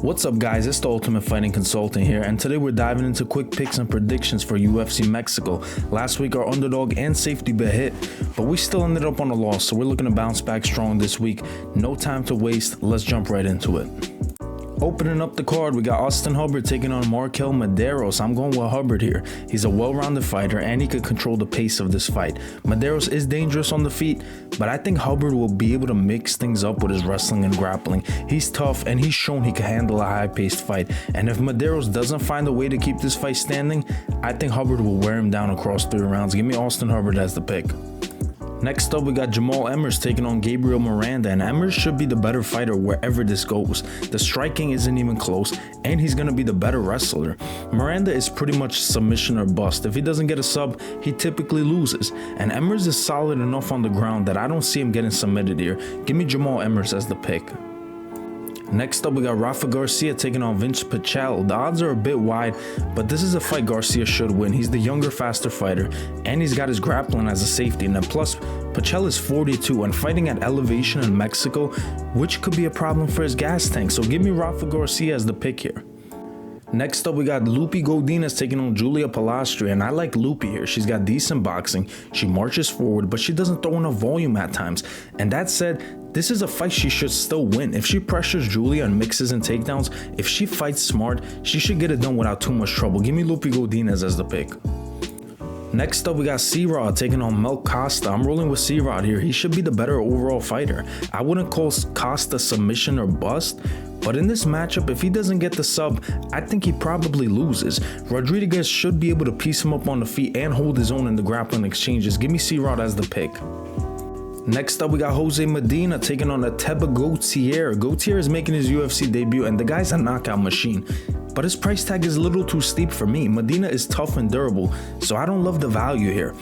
What's up guys, it's the Ultimate Fighting Consultant here, and today we're diving into quick picks and predictions for UFC Mexico. Last week our underdog and safety bet hit, but we still ended up on a loss, so we're looking to bounce back strong this week. No time to waste, let's jump right into it. Opening up the card, we got Hubbard taking on Marquel Mederos. I'm going with Hubbard here. He's a well-rounded fighter and he can control the pace of this fight. Mederos is dangerous on the feet, but I think Hubbard will be able to mix things up with his wrestling and grappling. He's tough and he's shown he can handle a high-paced fight. And if Mederos doesn't find a way to keep this fight standing, I think Hubbard will wear him down across 3 rounds. Give me Hubbard as the pick. Next up, we got Jamall Emmers taking on Gabriel Miranda, and Emmers should be the better fighter wherever this goes. The striking isn't even close, and he's going to be the better wrestler. Miranda is pretty much submission or bust. If he doesn't get a sub, he typically loses, and Emmers is solid enough on the ground that I don't see him getting submitted here. Give me Jamall Emmers as the pick. Next up, we got Rafa Garcia taking on Vinc Pichel. The odds are a bit wide, but this is a fight Garcia should win. He's the younger, faster fighter, and he's got his grappling as a safety. And then plus, Pichel is 42 and fighting at elevation in Mexico, which could be a problem for his gas tank. So give me Rafa Garcia as the pick here. Next up, we got Loopy Godinez taking on Julia Polastri, and I like Loopy here. She's got decent boxing, she marches forward, but she doesn't throw enough volume at times. And that said, this is a fight she should still win. If she pressures Julia and mixes in takedowns, if she fights smart, she should get it done without too much trouble. Give me Loopy Godinez as the pick. Next up, we got C-Rod taking on Costa. I'm rolling with C-Rod here. He should be the better overall fighter. I wouldn't call Costa submission or bust, but in this matchup, if he doesn't get the sub, I think he probably loses. Rodriguez should be able to piece him up on the feet and hold his own in the grappling exchanges. Give me C-Rod as the pick. Next up, we got Jose Medina taking on Ateba Gautier. Gautier is making his UFC debut, and the guy's a knockout machine. But his price tag is a little too steep for me. Medina is tough and durable, so I don't love the value here.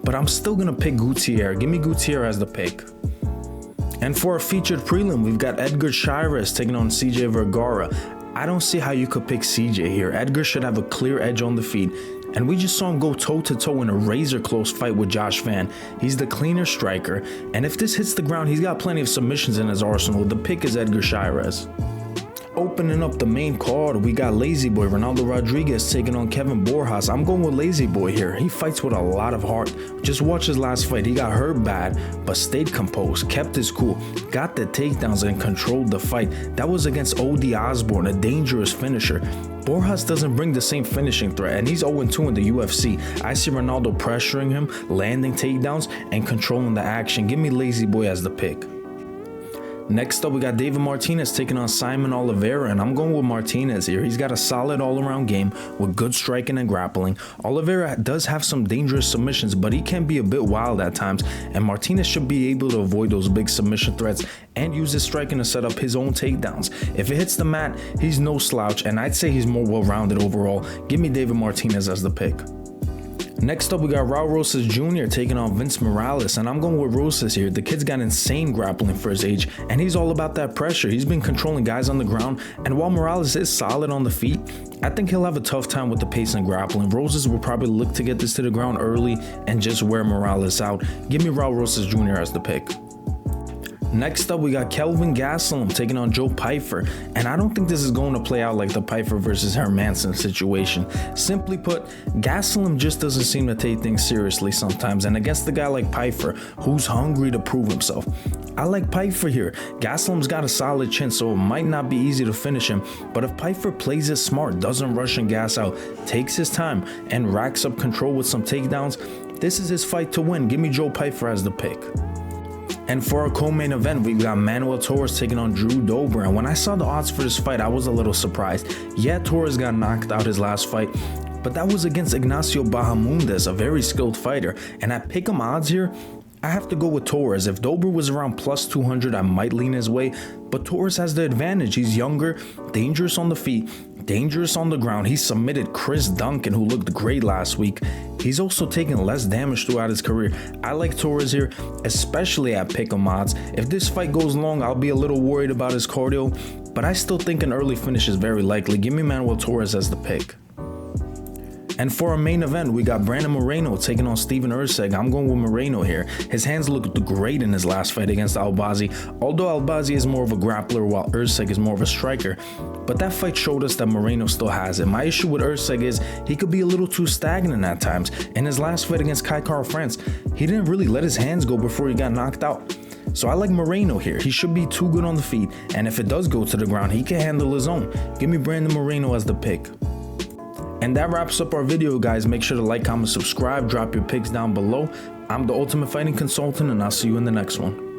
But I'm still going to pick Gautier. Give me Gautier as the pick. And for a featured prelim, we've got Edgar Chairez taking on CJ Vergara. I don't see how you could pick CJ here. Edgar should have a clear edge on the feet. And we just saw him go toe-to-toe in a razor-close fight with Josh Van. He's the cleaner striker. And if this hits the ground, he's got plenty of submissions in his arsenal. The pick is Edgar Chairez. Opening up the main card, we got Lazy Boy Ronaldo Rodriguez taking on Kevin Borjas. I'm going with Lazy Boy here. He fights with a lot of heart. Just watch his last fight. He got hurt bad, but stayed composed, kept his cool, got the takedowns and controlled the fight. That was against O.D. Osborne, a dangerous finisher. Borjas doesn't bring the same finishing threat, and he's 0-2 in the UFC. I see Ronaldo pressuring him, landing takedowns, and controlling the action. Give me Lazy Boy as the pick. Next up, we got David Martinez taking on Saimon Oliveira, and I'm going with Martinez here. He's got a solid all-around game with good striking and grappling. Oliveira does have some dangerous submissions, but he can be a bit wild at times, and Martinez should be able to avoid those big submission threats and use his striking to set up his own takedowns. If it hits the mat, he's no slouch, and I'd say he's more well-rounded overall. Give me David Martinez as the pick. Next up, we got Raul Rosas Jr. taking on Vince Morales, and I'm going with Rosas here. The kid's got insane grappling for his age, and he's all about that pressure. He's been controlling guys on the ground, and while Morales is solid on the feet, I think he'll have a tough time with the pace and grappling. Rosas will probably look to get this to the ground early and just wear Morales out. Give me Raul Rosas Jr. as the pick. Next up, we got Kelvin taking on Joe Pyfer, and I don't think this is going to play out like the Pyfer versus Hermanson situation. Simply put, Gastelum just doesn't seem to take things seriously sometimes, and against a guy like Pyfer, who's hungry to prove himself, I like Pyfer here. Gastelum's got a solid chin, so it might not be easy to finish him, but if Pyfer plays it smart, doesn't rush and gas out, takes his time, and racks up control with some takedowns, this is his fight to win. Give me Joe Pyfer as the pick. And for our co-main event, we've got Manuel Torres taking on Drew Dober, and when I saw the odds for this fight, I was a little surprised. Yeah, Torres got knocked out his last fight, but that was against Ignacio Bahamondes, a very skilled fighter, and at pick'em odds here, I have to go with Torres. If Dober was around plus 200, I might lean his way, but Torres has the advantage. He's younger, dangerous on the feet, dangerous on the ground. He submitted Chris Duncan, who looked great last week. He's also taken less damage throughout his career. I like Torres here, especially at pick'em odds. If this fight goes long, I'll be a little worried about his cardio, but I still think an early finish is very likely. Give me Manuel Torres as the pick. And for our main event, we got Brandon Moreno taking on Steven Erceg. I'm going with Moreno here. His hands looked great in his last fight against Albazi, although Albazi is more of a grappler while Erceg is more of a striker. But that fight showed us that Moreno still has it. My issue with Erceg is he could be a little too stagnant at times. In his last fight against Kai Kara France, he didn't really let his hands go before he got knocked out. So I like Moreno here. He should be too good on the feet, and if it does go to the ground, he can handle his own. Give me Brandon Moreno as the pick. And that wraps up our video, guys. Make sure to like, comment, subscribe, drop your picks down below. I'm the Ultimate Fighting Consultant, and I'll see you in the next one.